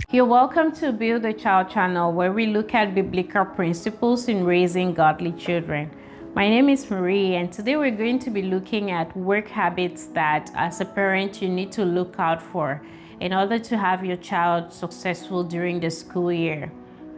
You're welcome to Build a Child channel, where we look at biblical principles in raising godly children. My name is Marie, and today we're going to be looking at work habits that as a parent you need to look out for in order to have your child successful during the school year.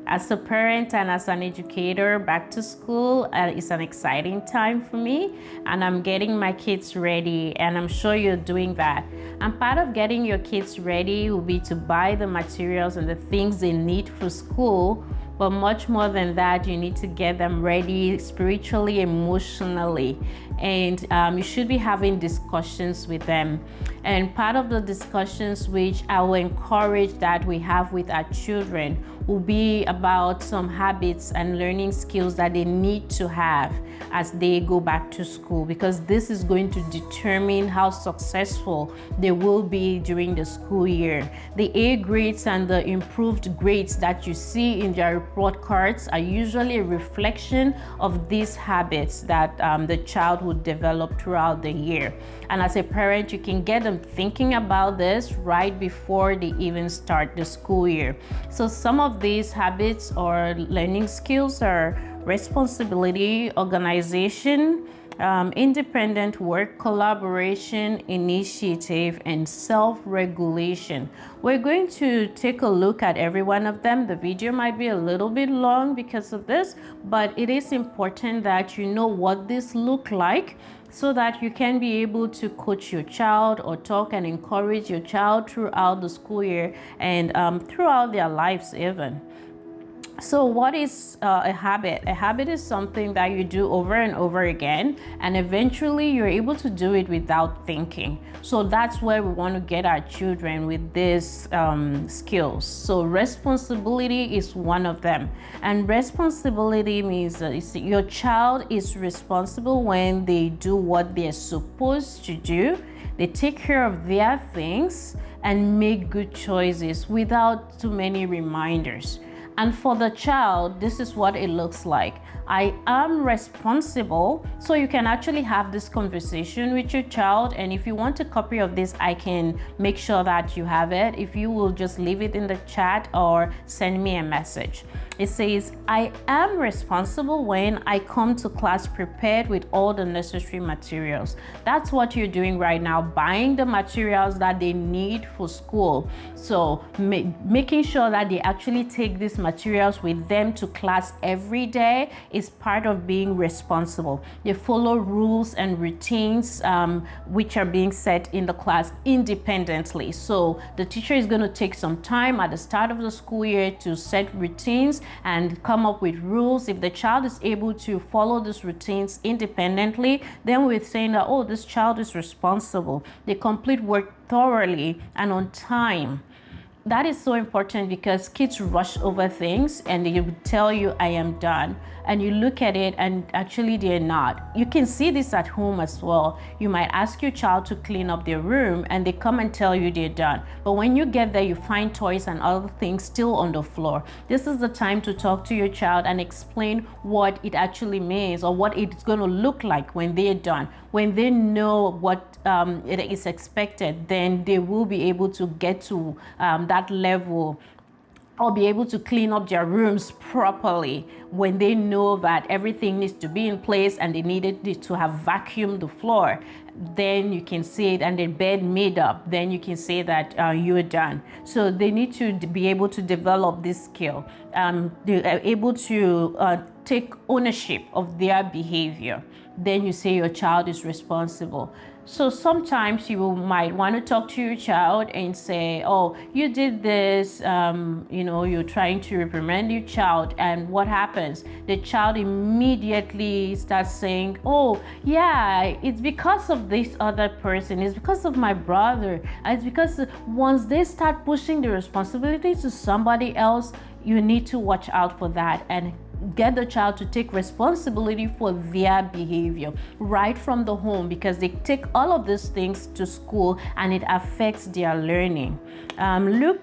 As a parent and as an educator, back to school is an exciting time for me, and I'm getting my kids ready, and I'm sure you're doing that. And part of getting your kids ready will be to buy the materials and the things they need for school. But much more than that, you need to get them ready spiritually, emotionally, and you should be having discussions with them. And part of the discussions which I will encourage that we have with our children will be about some habits and learning skills that they need to have as they go back to school, because this is going to determine how successful they will be during the school year. The A grades and the improved grades that you see in their report cards are usually a reflection of these habits that the child would develop throughout the year. And as a parent, you can get them thinking about this right before they even start the school year. So some of these habits or learning skills are responsibility, organization, independent work, collaboration, initiative, and self-regulation. We're going to take a look at every one of them. The video might be a little bit long because of this, but it is important that you know what this look like so that you can be able to coach your child or talk and encourage your child throughout the school year and throughout their lives even. So what is a habit? A habit is something that you do over and over again, and eventually you're able to do it without thinking. So that's where we want to get our children with these skills. So responsibility is one of them. And responsibility means your child is responsible when they do what they're supposed to do. They take care of their things and make good choices without too many reminders. And for the child, this is what it looks like. I am responsible. So you can actually have this conversation with your child. And if you want a copy of this, I can make sure that you have it. If you will just leave it in the chat or send me a message. It says, I am responsible when I come to class prepared with all the necessary materials. That's what you're doing right now, buying the materials that they need for school. So making sure that they actually take these materials with them to class every day is part of being responsible. They follow rules and routines which are being set in the class independently. So the teacher is going to take some time at the start of the school year to set routines and come up with rules. If the child is able to follow these routines independently, then we're saying that, oh, this child is responsible. They complete work thoroughly and on time. That is so important because kids rush over things and they will tell you, I am done. And you look at it and actually they're not. You can see this at home as well. You might ask your child to clean up their room and they come and tell you they're done. But when you get there, you find toys and other things still on the floor. This is the time to talk to your child and explain what it actually means or what it's going to look like when they're done. When they know what it is expected, then they will be able to get to that level or be able to clean up their rooms properly when they know that everything needs to be in place and they needed to have vacuumed the floor. Then you can see it and the bed made up. Then you can say that you're done. So they need to be able to develop this skill. They are able to take ownership of their behavior. Then you say your child is responsible. So sometimes you might want to talk to your child and say, oh, you did this, you're trying to reprimand your child. And what happens? The child immediately starts saying, oh, yeah, it's because of this other person. It's because of my brother. It's because once they start pushing the responsibility to somebody else, you need to watch out for that and get the child to take responsibility for their behavior right from the home, because they take all of these things to school and it affects their learning. Luke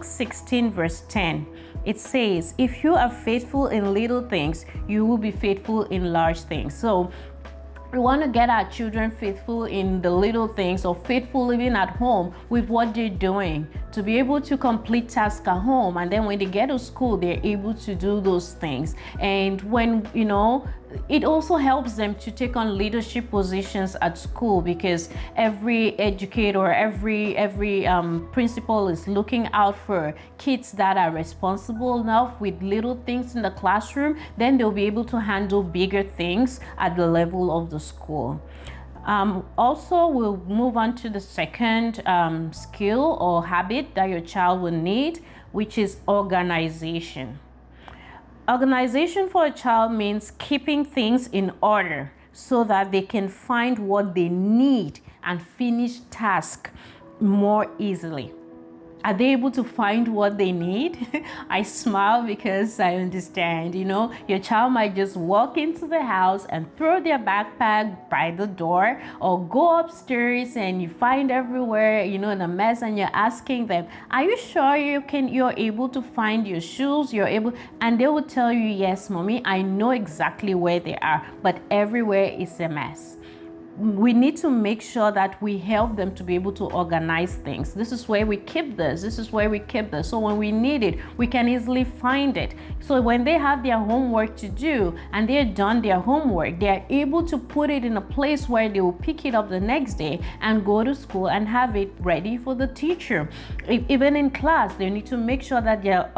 16 verse 10, it says, if you are faithful in little things, you will be faithful in large things. So we want to get our children faithful in the little things, or faithful even at home with what they're doing. to be able to complete tasks at home, and then when they get to school they're able to do those things. And when it also helps them to take on leadership positions at school, because every educator, every principal is looking out for kids that are responsible enough with little things in the classroom. Then they'll be able to handle bigger things at the level of the school. Also, we'll move on to the second skill or habit that your child will need, which is organization. Organization for a child means keeping things in order so that they can find what they need and finish tasks more easily. Are they able to find what they need? I smile because I understand, your child might just walk into the house and throw their backpack by the door, or go upstairs and you find everywhere, in a mess, and you're asking them, are you sure you're able to find your shoes? And they will tell you, yes, mommy, I know exactly where they are, but everywhere is a mess. We need to make sure that we help them to be able to organize things. This is where we keep this. This is where we keep this. So when we need it, we can easily find it. So when they have their homework to do and they're done their homework, they're able to put it in a place where they will pick it up the next day and go to school and have it ready for the teacher. Even in class, they need to make sure that their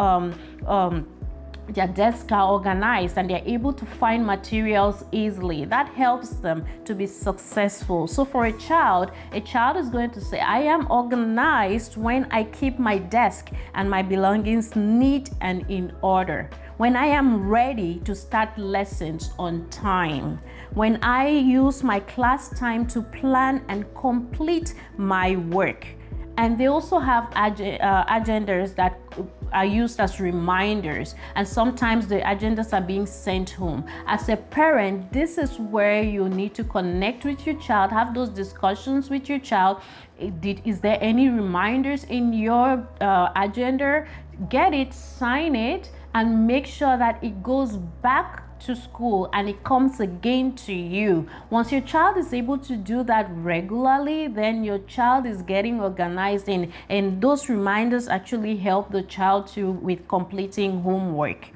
desks are organized and they're able to find materials easily. That helps them to be successful. So for a child is going to say, I am organized when I keep my desk and my belongings neat and in order. When I am ready to start lessons on time. When I use my class time to plan and complete my work. And they also have agendas that are used as reminders, and sometimes the agendas are being sent home. As a parent, this is where you need to connect with your child, have those discussions with your child. Is there any reminders in your agenda? Get it, sign it, and make sure that it goes back to school and it comes again to you. Once your child is able to do that regularly, then your child is getting organized, and those reminders actually help the child with completing homework.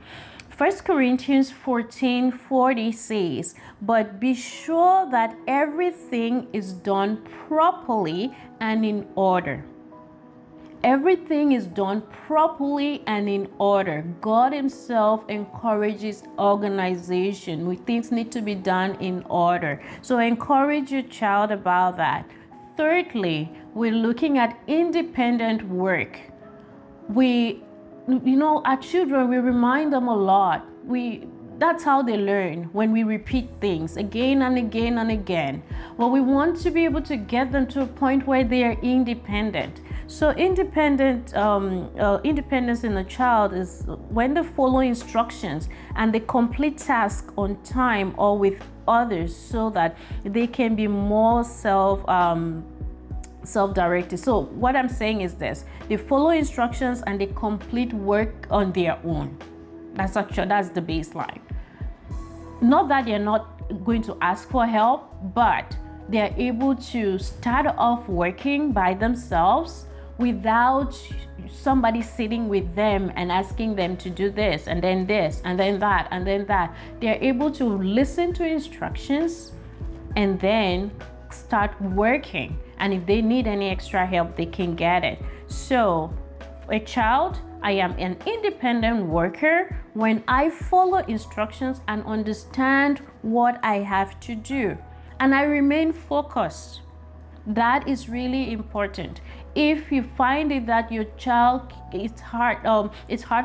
1 Corinthians 14:40 says, but be sure that everything is done properly and in order. Everything is done properly and in order. God Himself encourages organization. Things need to be done in order. So encourage your child about that. Thirdly, we're looking at independent work. Our children, we remind them a lot. That's how they learn, when we repeat things again and again and again. Well, we want to be able to get them to a point where they are independent. So independence in a child is when they follow instructions and they complete tasks on time or with others, so that they can be more self-directed. So what I'm saying is this: they follow instructions and they complete work on their own. That's the baseline. Not that they're not going to ask for help, but they're able to start off working by themselves without somebody sitting with them and asking them to do this and then that and then that. They're able to listen to instructions and then start working. And if they need any extra help, they can get it. So a child, I am an independent worker when I follow instructions and understand what I have to do, and I remain focused. That is really important. If you find it that your child, it's hard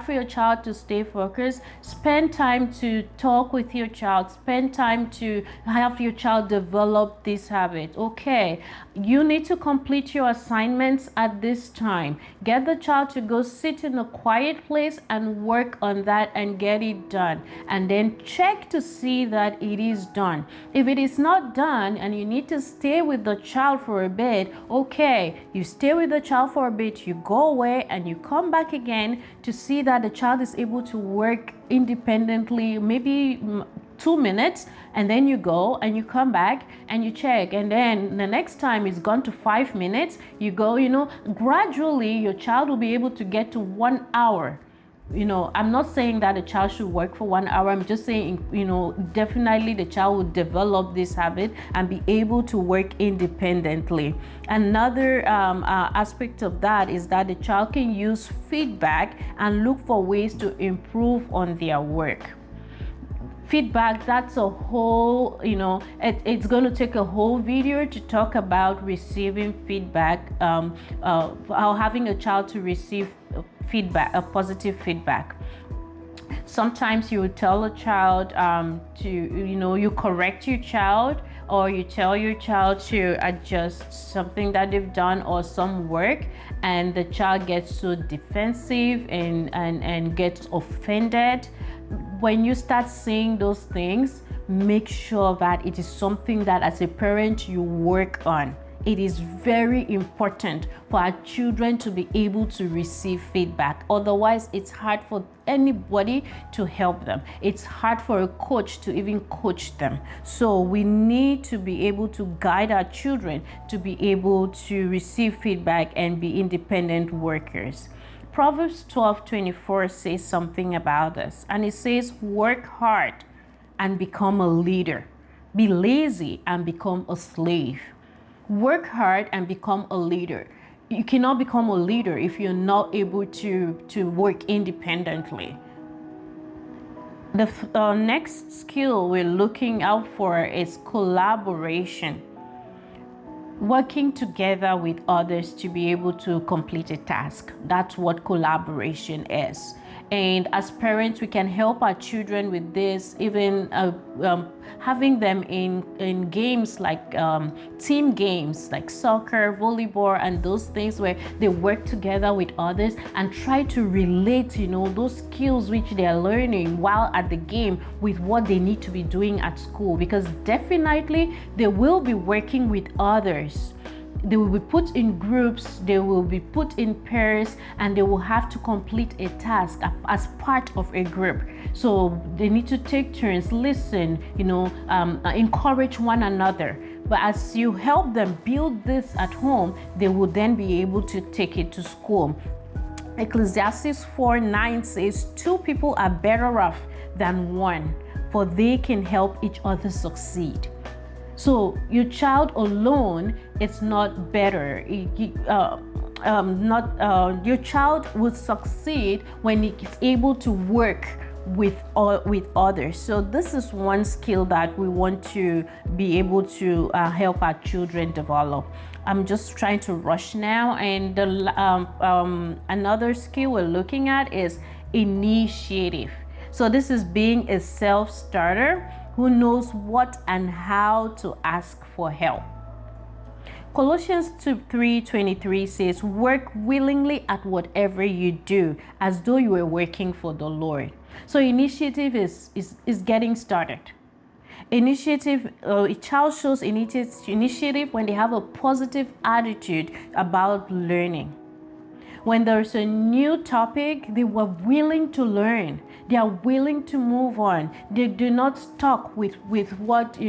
for your child to stay focused, spend time to talk with your child, spend time to have your child develop this habit. Okay, you need to complete your assignments at this time. Get the child to go sit in a quiet place and work on that and get it done, and then check to see that it is done. If it is not done and you need to stay with the child for a bit, okay, you stay with the child for a bit, you go away and you come back again to see that the child is able to work independently, maybe 2 minutes, and then you go and you come back and you check, and then the next time it's gone to 5 minutes, you go, gradually your child will be able to get to 1 hour. I'm not saying that a child should work for 1 hour. I'm just saying, definitely the child will develop this habit and be able to work independently. Another aspect of that is that the child can use feedback and look for ways to improve on their work. Feedback, that's a whole, it's going to take a whole video to talk about receiving feedback, how having a child to receive feedback, a positive feedback. Sometimes you tell a child you correct your child, or you tell your child to adjust something that they've done or some work, and the child gets so defensive and gets offended. When you start saying those things, make sure that it is something that as a parent you work on. It is very important for our children to be able to receive feedback. Otherwise, it's hard for anybody to help them. It's hard for a coach to even coach them. So we need to be able to guide our children to be able to receive feedback and be independent workers. Proverbs 12:24 says something about this, and it says, work hard and become a leader. Be lazy and become a slave. Work hard and become a leader. You cannot become a leader if you're not able to work independently. The next skill we're looking out for is collaboration. Working together with others to be able to complete a task. That's what collaboration is. And as parents, we can help our children with this, even having them in games like team games like soccer, volleyball, and those things where they work together with others and try to relate, those skills which they are learning while at the game with what they need to be doing at school, because definitely they will be working with others. They will be put in groups, they will be put in pairs, and they will have to complete a task as part of a group. So they need to take turns, listen, encourage one another. But as you help them build this at home, they will then be able to take it to school. Ecclesiastes 4:9 says, 2 people are better off than one, for they can help each other succeed. So your child alone is not better. Your child will succeed when he is able to work with others. So this is one skill that we want to be able to help our children develop. I'm just trying to rush now, and another skill we're looking at is initiative. So this is being a self-starter who knows what and how to ask for help. Colossians 3:23 says, work willingly at whatever you do, as though you were working for the Lord. So initiative is getting started. Initiative, a child shows initiative when they have a positive attitude about learning. When there's a new topic, they were willing to learn. They are willing to move on. They do not stuck with what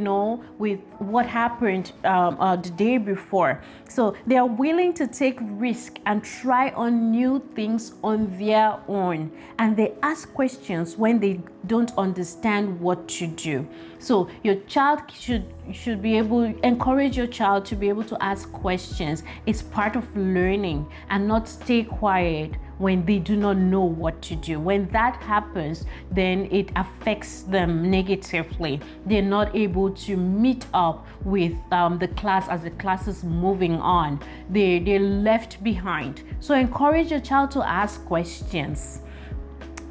with what happened the day before. So they are willing to take risk and try on new things on their own. And they ask questions when they don't understand what to do. So your child should be able to encourage your child to be able to ask questions. It's part of learning, and not stay quiet when they do not know what to do. When that happens, then it affects them negatively. They're not able to meet up with the class as the class is moving on. They're left behind. So encourage your child to ask questions.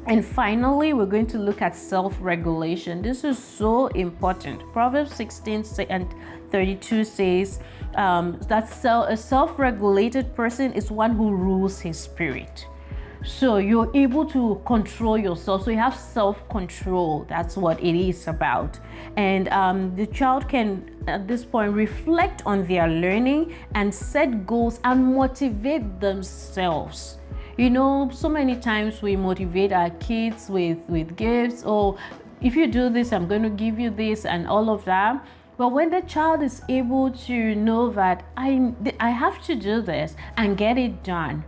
And finally, we're going to look at self-regulation. This is so important. Proverbs 16:32 says that a self-regulated person is one who rules his spirit. So you're able to control yourself. So you have self-control. That's what it is about. And the child can, at this point, reflect on their learning and set goals and motivate themselves. So many times we motivate our kids with gifts, or if you do this, I'm going to give you this and all of that. But when the child is able to know that I have to do this and get it done,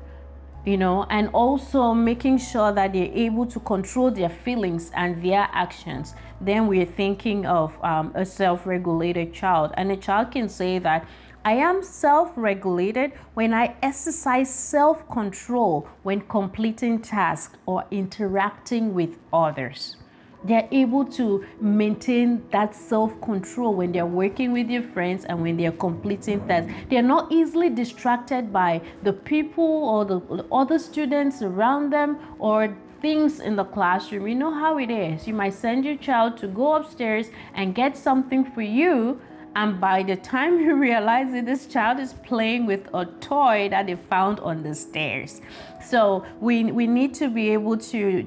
and also making sure that they're able to control their feelings and their actions, then we're thinking of a self-regulated child. And a child can say that I am self-regulated when I exercise self-control when completing tasks or interacting with others. They're able to maintain that self-control when they're working with your friends and when they're completing tasks. They're not easily distracted by the people or the other students around them or things in the classroom. You know how it is. You might send your child to go upstairs and get something for you, and by the time you realize it, this child is playing with a toy that they found on the stairs. So we need to be able to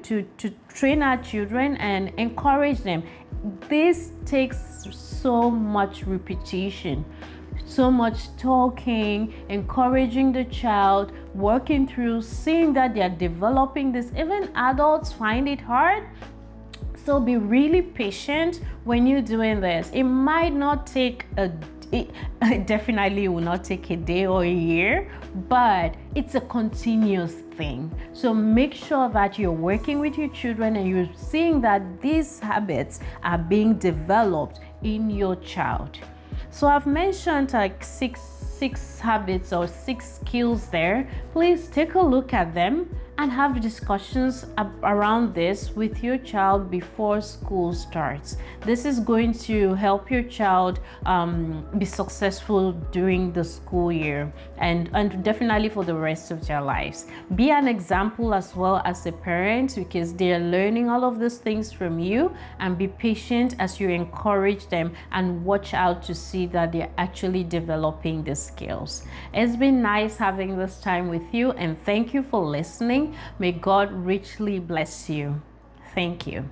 train our children and encourage them. This takes so much repetition, so much talking, encouraging the child, working through, seeing that they are developing this. Even adults find it hard. So be really patient when you're doing this. It might not take it definitely will not take a day or a year, but it's a continuous thing. So make sure that you're working with your children and you're seeing that these habits are being developed in your child. So I've mentioned like six habits or 6 skills there. Please take a look at them and have discussions around this with your child before school starts. This is going to help your child be successful during the school year and definitely for the rest of their lives. Be an example as well as a parent, because they're learning all of these things from you, and be patient as you encourage them and watch out to see that they're actually developing the skills. It's been nice having this time with you, and thank you for listening. May God richly bless you. Thank you.